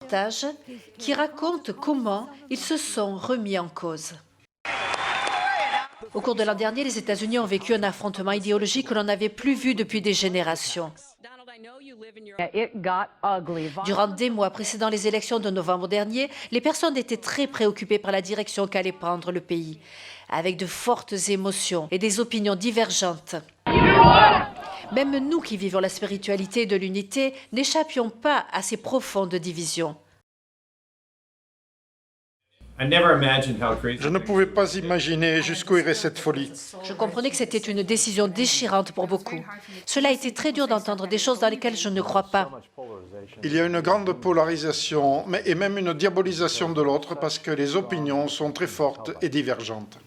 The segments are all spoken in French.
Reportage qui raconte comment ils se sont remis en cause. Au cours de l'an dernier, les États-Unis ont vécu un affrontement idéologique que l'on n'avait plus vu depuis des générations. Durant des mois précédant les élections de novembre dernier, les personnes étaient très préoccupées par la direction qu'allait prendre le pays, avec de fortes émotions et des opinions divergentes. Même nous qui vivons la spiritualité de l'unité n'échappions pas à ces profondes divisions. Je ne pouvais pas imaginer jusqu'où irait cette folie. Je comprenais que c'était une décision déchirante pour beaucoup. Cela a été très dur d'entendre des choses dans lesquelles je ne crois pas. Il y a une grande polarisation et même une diabolisation de l'autre parce que les opinions sont très fortes et divergentes.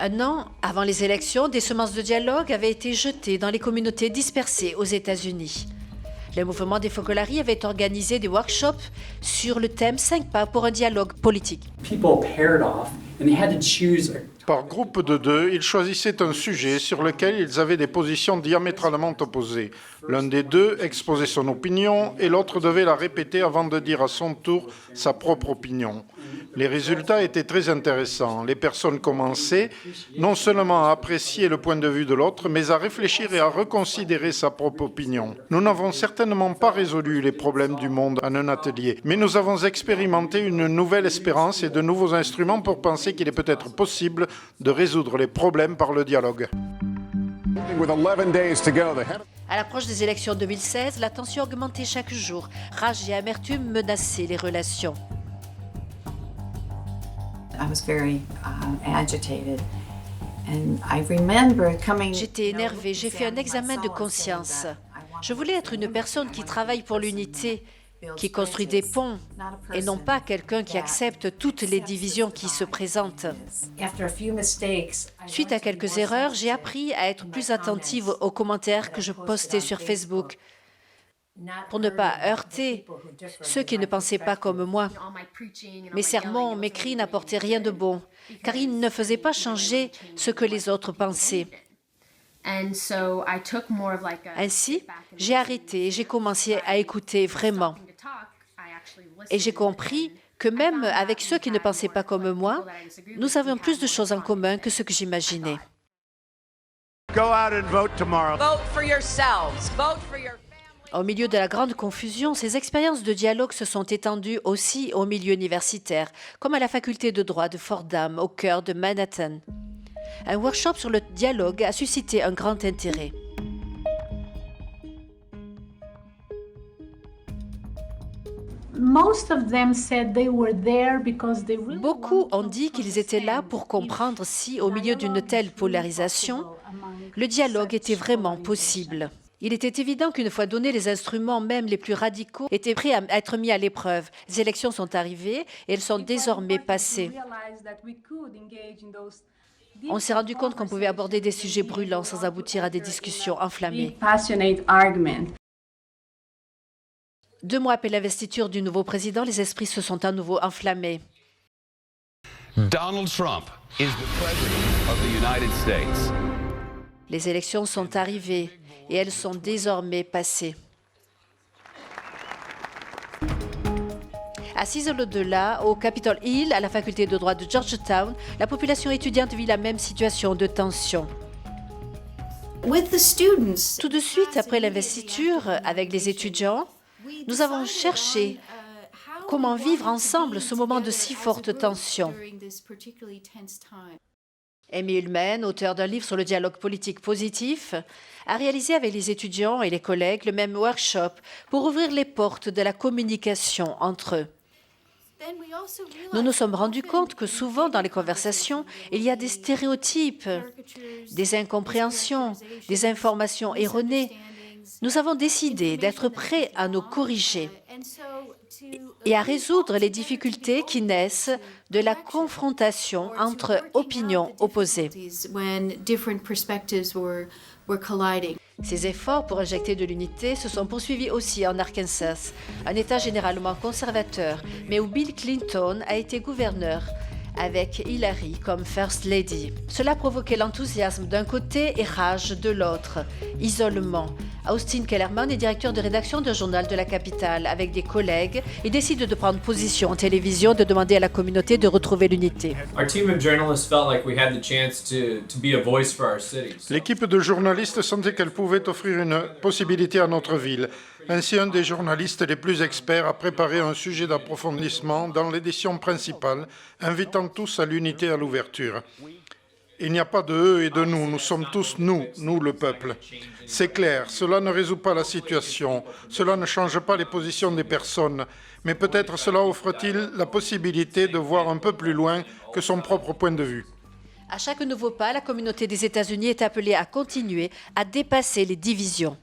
Un an avant les élections, des semences de dialogue avaient été jetées dans les communautés dispersées aux États-Unis. Le mouvement des Focolari avait organisé des workshops sur le thème 5 pas pour un dialogue politique. Par groupe de deux, ils choisissaient un sujet sur lequel ils avaient des positions diamétralement opposées. L'un des deux exposait son opinion et l'autre devait la répéter avant de dire à son tour sa propre opinion. Les résultats étaient très intéressants. Les personnes commençaient non seulement à apprécier le point de vue de l'autre, mais à réfléchir et à reconsidérer sa propre opinion. Nous n'avons certainement pas résolu les problèmes du monde en un atelier, mais nous avons expérimenté une nouvelle espérance et de nouveaux instruments pour penser qu'il est peut-être possible de résoudre les problèmes par le dialogue. À l'approche des élections 2016, la tension augmentait chaque jour. Rage et amertume menaçaient les relations. J'étais énervée, j'ai fait un examen de conscience. Je voulais être une personne qui travaille pour l'unité, qui construit des ponts, et non pas quelqu'un qui accepte toutes les divisions qui se présentent. Suite à quelques erreurs, j'ai appris à être plus attentive aux commentaires que je postais sur Facebook, pour ne pas heurter ceux qui ne pensaient pas comme moi. Mes sermons, mes cris n'apportaient rien de bon, car ils ne faisaient pas changer ce que les autres pensaient. Ainsi, j'ai arrêté et j'ai commencé à écouter vraiment. Et j'ai compris que même avec ceux qui ne pensaient pas comme moi, nous avions plus de choses en commun que ce que j'imaginais. Au milieu de la grande confusion, ces expériences de dialogue se sont étendues aussi au milieu universitaire, comme à la faculté de droit de Fordham, au cœur de Manhattan. Un workshop sur le dialogue a suscité un grand intérêt. Beaucoup ont dit qu'ils étaient là pour comprendre si, au milieu d'une telle polarisation, le dialogue était vraiment possible. Il était évident qu'une fois donnés les instruments, même les plus radicaux, étaient prêts à être mis à l'épreuve. Les élections sont arrivées et elles sont désormais passées. On s'est rendu compte qu'on pouvait aborder des sujets brûlants sans aboutir à des discussions enflammées. 2 mois après l'investiture du nouveau président, les esprits se sont à nouveau enflammés. Donald Trump is the president of the United States. Les élections sont arrivées et elles sont désormais passées. Assise au-delà, au Capitol Hill, à la faculté de droit de Georgetown, la population étudiante vit la même situation de tension. Tout de suite après l'investiture, avec les étudiants, nous avons cherché comment vivre ensemble ce moment de si forte tension. Amy Ullman, auteur d'un livre sur le dialogue politique positif, a réalisé avec les étudiants et les collègues le même workshop pour ouvrir les portes de la communication entre eux. Nous nous sommes rendus compte que souvent dans les conversations, il y a des stéréotypes, des incompréhensions, des informations erronées. Nous avons décidé d'être prêts à nous corriger et à résoudre les difficultés qui naissent de la confrontation entre opinions opposées. Ces efforts pour injecter de l'unité se sont poursuivis aussi en Arkansas, un État généralement conservateur, mais où Bill Clinton a été gouverneur, avec Hillary comme First Lady. Cela provoquait l'enthousiasme d'un côté et rage de l'autre, isolement, Austin Kellerman est directeur de rédaction d'un journal de la capitale. Avec des collègues, il décide de prendre position en télévision, de demander à la communauté de retrouver l'unité. L'équipe de journalistes sentait qu'elle pouvait offrir une possibilité à notre ville. Ainsi, un des journalistes les plus experts a préparé un sujet d'approfondissement dans l'édition principale, invitant tous à l'unité et à l'ouverture. Il n'y a pas de eux et de nous, nous sommes tous nous le peuple. C'est clair, cela ne résout pas la situation, cela ne change pas les positions des personnes, mais peut-être cela offre-t-il la possibilité de voir un peu plus loin que son propre point de vue. À chaque nouveau pas, la communauté des États-Unis est appelée à continuer à dépasser les divisions.